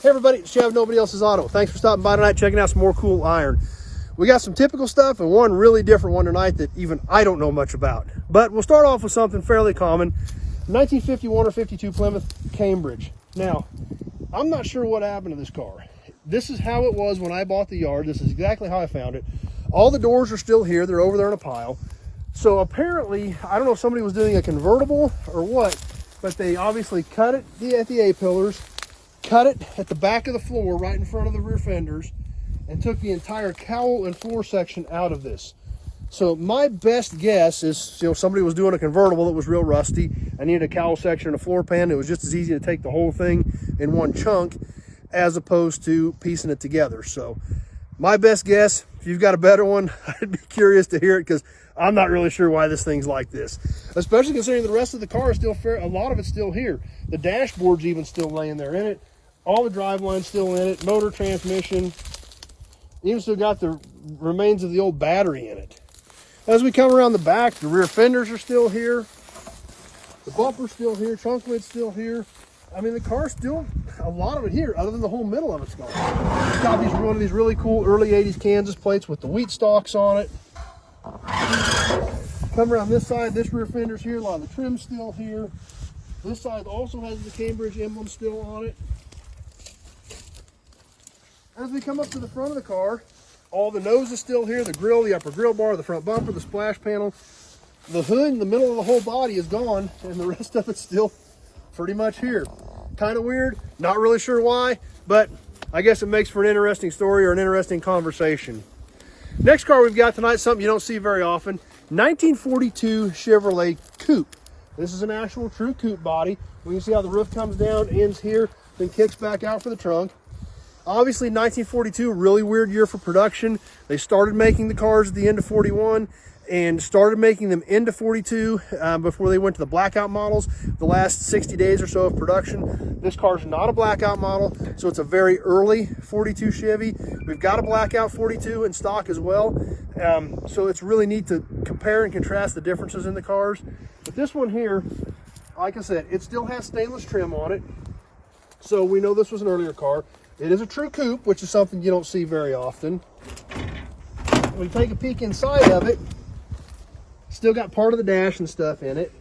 Hey everybody, it's Chev, Nobody Else's Auto. Thanks for stopping by tonight, checking out some more cool iron. We got some typical stuff and one really different one tonight that even I don't know much about. But we'll start off with something fairly common. 1951 or 52 Plymouth Cambridge. Now, I'm not sure what happened to this car. This is how it was when I bought the yard. This is exactly how I found it. All the doors are still here. They're over there in a pile. So apparently, I don't know if somebody was doing a convertible or what, but they obviously cut it at the A-pillars, cut it at the back of the floor right in front of the rear fenders, and took the entire cowl and floor section out of this. So my best guess is, somebody was doing a convertible that was real rusty. I needed a cowl section and a floor pan. It was just as easy to take the whole thing in one chunk as opposed to piecing it together. So my best guess, if you've got a better one, I'd be curious to hear it, because I'm not really sure why this thing's like this, especially considering the rest of the car is still fair. A lot of it's still here. The dashboard's even still laying there in it. All the driveline's still in it. Motor, transmission, even still got the remains of the old battery in it. As we come around the back, the rear fenders are still here. The bumper's still here. Trunk lid's still here. I mean, the car's still, a lot of it here, other than the whole middle of it's gone. It's got one of these really cool early 80s Kansas plates with the wheat stalks on it. Come around this side, this rear fender's here. A lot of the trim's still here. This side also has the Cambridge emblem still on it. As we come up to the front of the car, all the nose is still here, the grill, the upper grill bar, the front bumper, the splash panel. The hood in the middle of the whole body is gone, and the rest of it's still pretty much here. Kind of weird, not really sure why, but I guess it makes for an interesting story or an interesting conversation. Next car we've got tonight, something you don't see very often, 1942 Chevrolet Coupe. This is an actual true coupe body. We can see how the roof comes down, ends here, then kicks back out for the trunk. Obviously, 1942, really weird year for production. They started making the cars at the end of 41 and started making them into 42 before they went to the blackout models. The last 60 days or so of production. This car's not a blackout model, so it's a very early 42 Chevy. We've got a blackout 42 in stock as well. So it's really neat to compare and contrast the differences in the cars. But this one here, like I said, it still has stainless trim on it. So we know this was an earlier car. It is a true coupe, which is something you don't see very often. When you take a peek inside of it, still got part of the dash and stuff in it.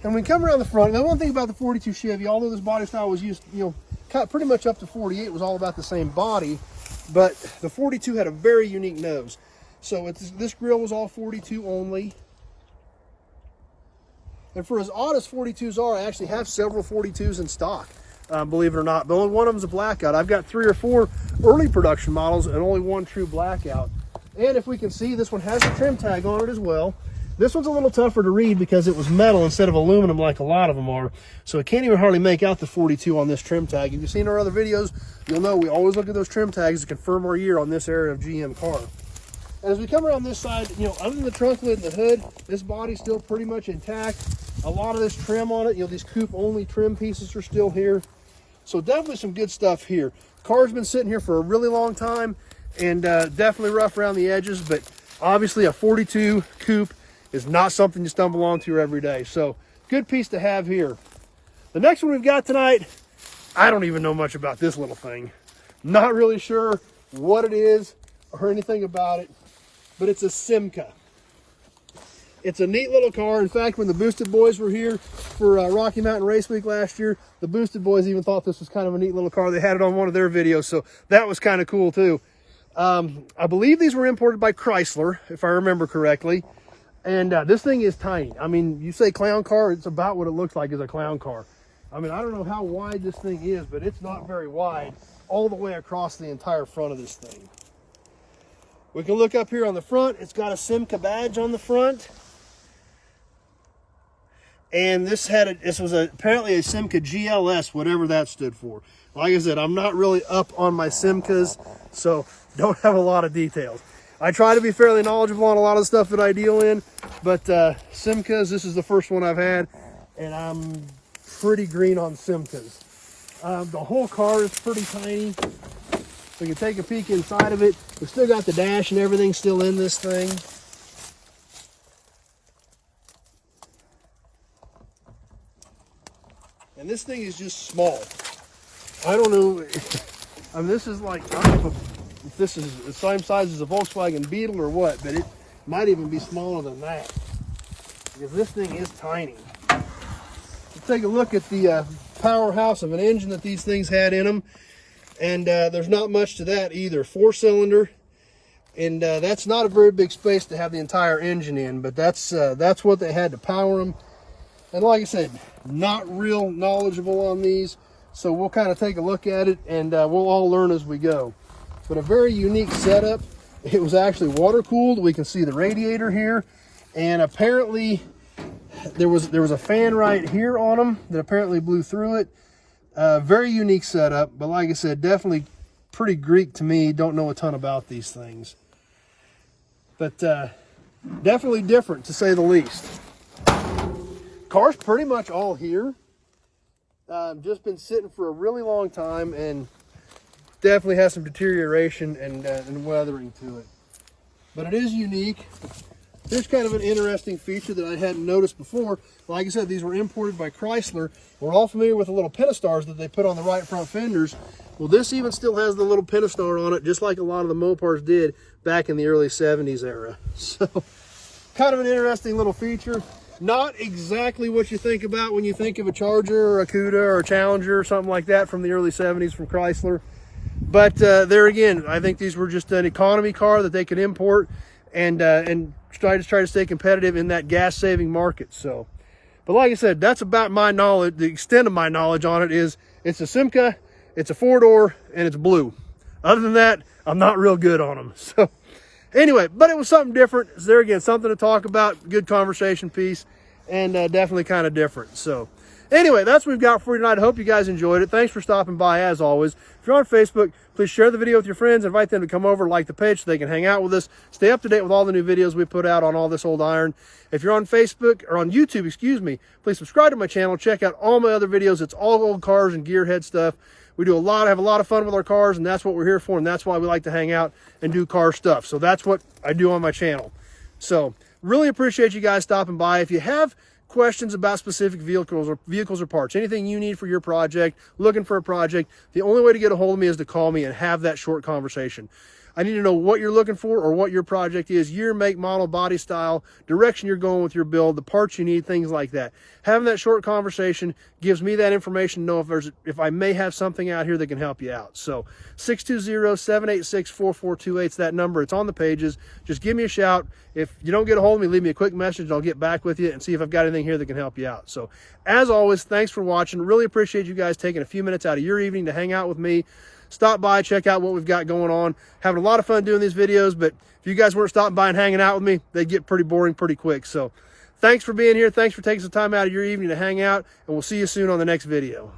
And we come around the front, now one thing about the 42 Chevy, although this body style was used, cut pretty much up to 48, it was all about the same body, but the 42 had a very unique nose. So this grille was all 42 only. And for as odd as 42s are, I actually have several 42s in stock, believe it or not. But only one of them's a blackout. I've got 3 or 4 early production models and only one true blackout. And if we can see, this one has a trim tag on it as well. This one's a little tougher to read because it was metal instead of aluminum like a lot of them are. So I can't even hardly make out the 42 on this trim tag. If you've seen our other videos, you'll know we always look at those trim tags to confirm our year on this era of GM car. And as we come around this side, other than the trunk lid and the hood, this body's still pretty much intact. A lot of this trim on it, these coupe only trim pieces are still here. So definitely some good stuff here. The car's been sitting here for a really long time and definitely rough around the edges, but obviously a 42 coupe is not something you stumble onto every day. So good piece to have here. The next one we've got tonight, I don't even know much about this little thing. Not really sure what it is or anything about it, but it's a Simca. It's a neat little car. In fact, when the Boosted Boys were here for Rocky Mountain Race Week last year, the Boosted Boys even thought this was kind of a neat little car. They had it on one of their videos, so that was kind of cool too. I believe these were imported by Chrysler, if I remember correctly. And this thing is tiny. I mean, you say clown car, it's about what it looks like as a clown car. I mean, I don't know how wide this thing is, but it's not very wide all the way across the entire front of this thing. We can look up here on the front. It's got a Simca badge on the front. And this was apparently a Simca GLS, whatever that stood for. Like I said, I'm not really up on my Simcas, so don't have a lot of details. I try to be fairly knowledgeable on a lot of the stuff that I deal in, but Simcas, this is the first one I've had, and I'm pretty green on Simcas. The whole car is pretty tiny. We can take a peek inside of it. We've still got the dash and everything still in this thing. And this thing is just small. I don't know. I mean, this is like, I don't know if this is the same size as a Volkswagen Beetle or what, but it might even be smaller than that, because this thing is tiny. Let's take a look at the powerhouse of an engine that these things had in them. And there's not much to that either. 4-cylinder. And that's not a very big space to have the entire engine in, but that's what they had to power them. And like I said, not real knowledgeable on these, so we'll kind of take a look at it, and we'll all learn as we go. But a very unique setup. It was actually water cooled. We can see the radiator here, and apparently there was a fan right here on them that apparently blew through it. Very unique setup, but like I said, definitely pretty Greek to me. Don't know a ton about these things. But definitely different, to say the least. Car's pretty much all here. Just been sitting for a really long time, and definitely has some deterioration and weathering to it. But it is unique. Here's kind of an interesting feature that I hadn't noticed before. Like I said, these were imported by Chrysler. We're all familiar with the little Pentastars that they put on the right front fenders. Well, this even still has the little Pentastar on it, just like a lot of the Mopars did back in the early 70s era. So, kind of an interesting little feature. Not exactly what you think about when you think of a Charger or a Cuda or a Challenger or something like that from the early 70s from Chrysler. But there again, I think these were just an economy car that they could import and try to stay competitive in that gas-saving market. So, but like I said, that's about my knowledge. The extent of my knowledge on it is it's a Simca, it's a 4-door, and it's blue. Other than that, I'm not real good on them. So anyway, but it was something different. It's there again, something to talk about, good conversation piece, and definitely kind of different. So anyway, that's what we've got for you tonight. I hope you guys enjoyed it. Thanks for stopping by, as always. If you're on Facebook, please share the video with your friends. Invite them to come over, like the page, so they can hang out with us. Stay up to date with all the new videos we put out on all this old iron. If you're on Facebook, or on YouTube, excuse me, please subscribe to my channel. Check out all my other videos. It's all old cars and gearhead stuff. We do have a lot of fun with our cars, and that's what we're here for, and that's why we like to hang out and do car stuff. So that's what I do on my channel. So really appreciate you guys stopping by. If you have questions about specific vehicles or parts, anything you need for your project, looking for a project, the only way to get a hold of me is to call me and have that short conversation. I need to know what you're looking for or what your project is, year, make, model, body style, direction you're going with your build, the parts you need, things like that. Having that short conversation gives me that information to know if I may have something out here that can help you out. So 620-786-4428 is that number. It's on the pages. Just give me a shout. If you don't get a hold of me, leave me a quick message. I'll get back with you and see if I've got anything here that can help you out. So as always, thanks for watching. Really appreciate you guys taking a few minutes out of your evening to hang out with me. Stop by, check out what we've got going on. Having a lot of fun doing these videos, but if you guys weren't stopping by and hanging out with me, they'd get pretty boring pretty quick. So thanks for being here. Thanks for taking some time out of your evening to hang out, and we'll see you soon on the next video.